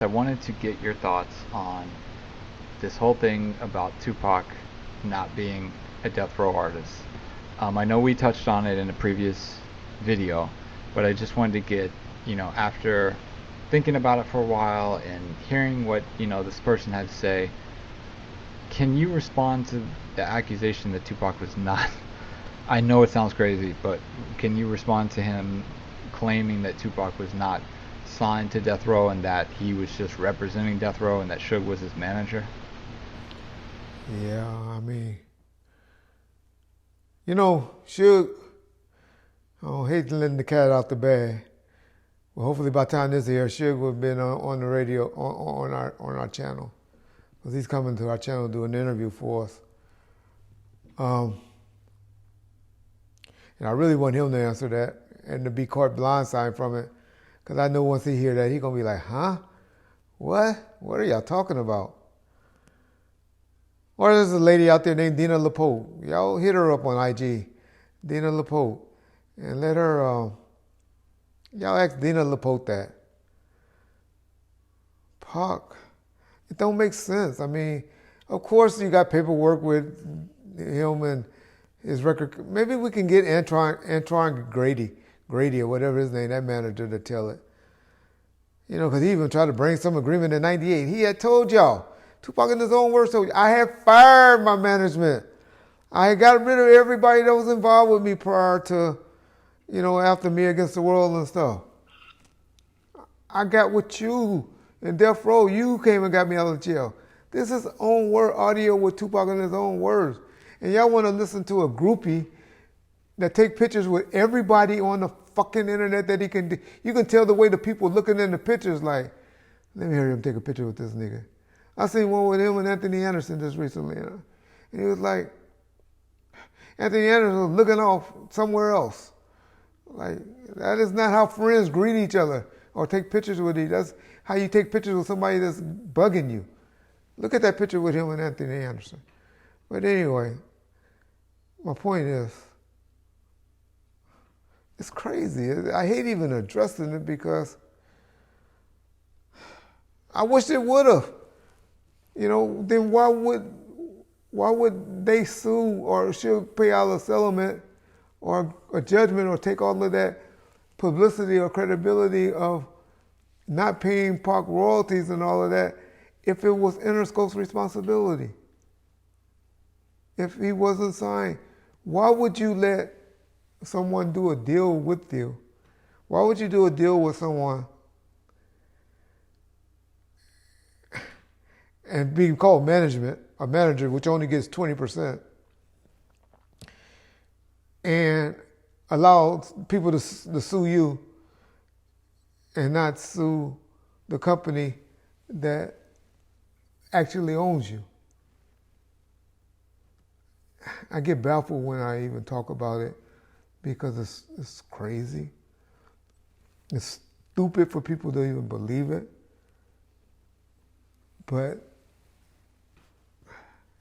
I wanted to get your thoughts on this whole thing about Tupac not being a death row artist. I know we touched on it in a previous video, but I just wanted to get, after thinking about it for a while and hearing what, this person had to say, can you respond to the accusation that Tupac was not? I know it sounds crazy, but can you respond to him claiming that Tupac was not signed to Death Row and that he was just representing Death Row and that Suge was his manager? Yeah, Suge, I don't hate letting the cat out the bag. Well, hopefully by the time this year, Suge would have been on the radio on our channel, because he's coming to our channel to do an interview for us. And I really want him to answer that and to be caught blindside from it, because I know once he hear that, he's gonna be like, "Huh? What? What are y'all talking about?" Or there's a lady out there named Dina LaPote. Y'all hit her up on IG, Dina LaPote, and let her. Y'all ask Dina LaPote that. Pac, it don't make sense. I mean, of course you got paperwork with him and his record. Maybe we can get Antoine Grady or whatever his name, that manager, to tell it. Because he even tried to bring some agreement in '98. He had told y'all, Tupac in his own words told you, I had fired my management. I had got rid of everybody that was involved with me prior to, after Me Against the World and stuff. I got with you in Death Row. You came and got me out of jail. This is own word audio with Tupac in his own words. And y'all want to listen to a groupie that take pictures with everybody on the fucking internet that he can do. You can tell the way the people looking in the pictures like, let me hear him take a picture with this nigga. I seen one with him and Anthony Anderson just recently. And he was like, Anthony Anderson was looking off somewhere else. Like, that is not how friends greet each other or take pictures with each other. That's how you take pictures with somebody that's bugging you. Look at that picture with him and Anthony Anderson. But anyway, my point is, it's crazy. I hate even addressing it because I wish it would have. Then why would they sue or should pay out a settlement or a judgment or take all of that publicity or credibility of not paying Pac royalties and all of that if it was Interscope's responsibility? If he wasn't signed, why would you let someone do a deal with you? Why would you do a deal with someone and being called a manager, which only gets 20%, and allow people to sue you and not sue the company that actually owns you? I get baffled when I even talk about it because it's crazy. It's stupid for people to even believe it. But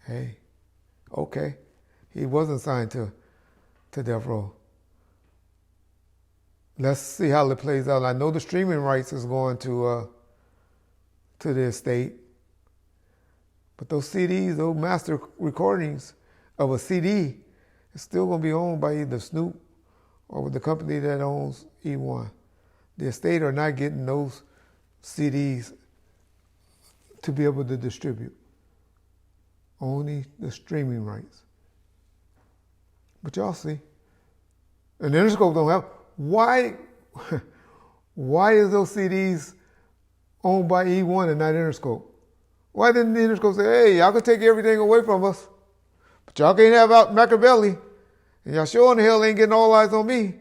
hey, okay, he wasn't signed to Death Row. Let's see how it plays out. I know the streaming rights is going to the estate, but those CDs, those master recordings of a CD, is still going to be owned by either Snoop or the company that owns E1. The estate are not getting those CDs to be able to distribute. Only the streaming rights. But y'all see. And Interscope don't have. Why is those CDs owned by E1 and not Interscope? Why didn't the Interscope say, hey, y'all can take everything away from us, but y'all can't have out Machiavelli, and y'all sure in the hell ain't getting All Eyes on Me?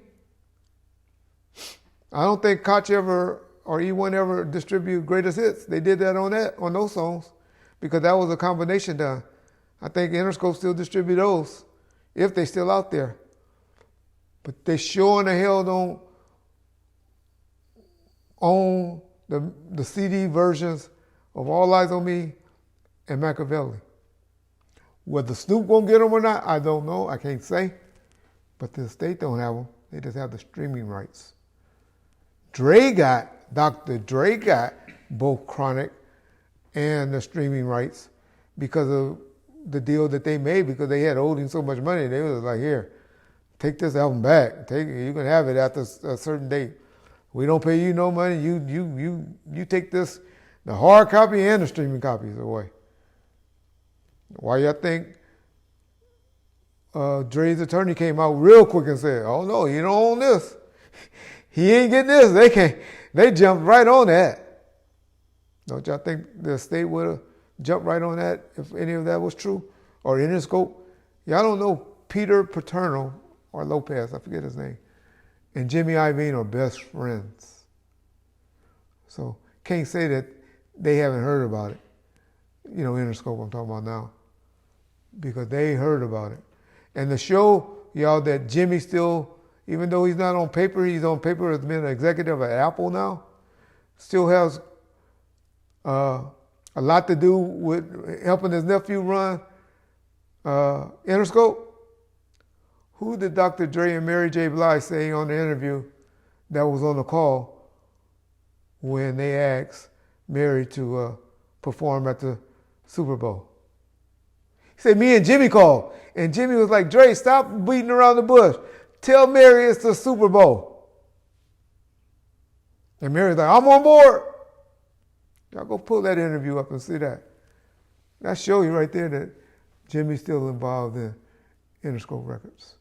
I don't think Koch ever or E1 ever distributed Greatest Hits. They did that on those songs because that was a combination done. I think Interscope still distribute those if they still out there. But they sure in the hell don't own the CD versions of All Eyes on Me and Machiavelli. Whether Snoop gonna get them or not, I don't know. I can't say. But the estate don't have them. They just have the streaming rights. Dr. Dre got both Chronic and the streaming rights because of the deal that they made, because they had owed him so much money. They was like, here, take this album back. You can have it after a certain date. We don't pay you no money. You take this, the hard copy and the streaming copies away. Why y'all think Dre's attorney came out real quick and said, oh no, he don't own this. He ain't getting this. They jumped right on that. Don't y'all think the state would have jumped right on that if any of that was true? Or Interscope? Y'all don't know Peter Paterno or Lopez, I forget his name, and Jimmy Iovine are best friends. So can't say that they haven't heard about it. You know, Interscope I'm talking about now. Because they heard about it. And the show, y'all, that Jimmy still, even though he's not on paper, he's on paper as being an executive at Apple now, still has a lot to do with helping his nephew run Interscope. Who did Dr. Dre and Mary J. Blige say on the interview that was on the call when they asked Mary to perform at the Super Bowl? He said, me and Jimmy called. And Jimmy was like, Dre, stop beating around the bush. Tell Mary it's the Super Bowl. And Mary's like, I'm on board. Y'all go pull that interview up and see that. That shows you right there that Jimmy's still involved in Interscope Records.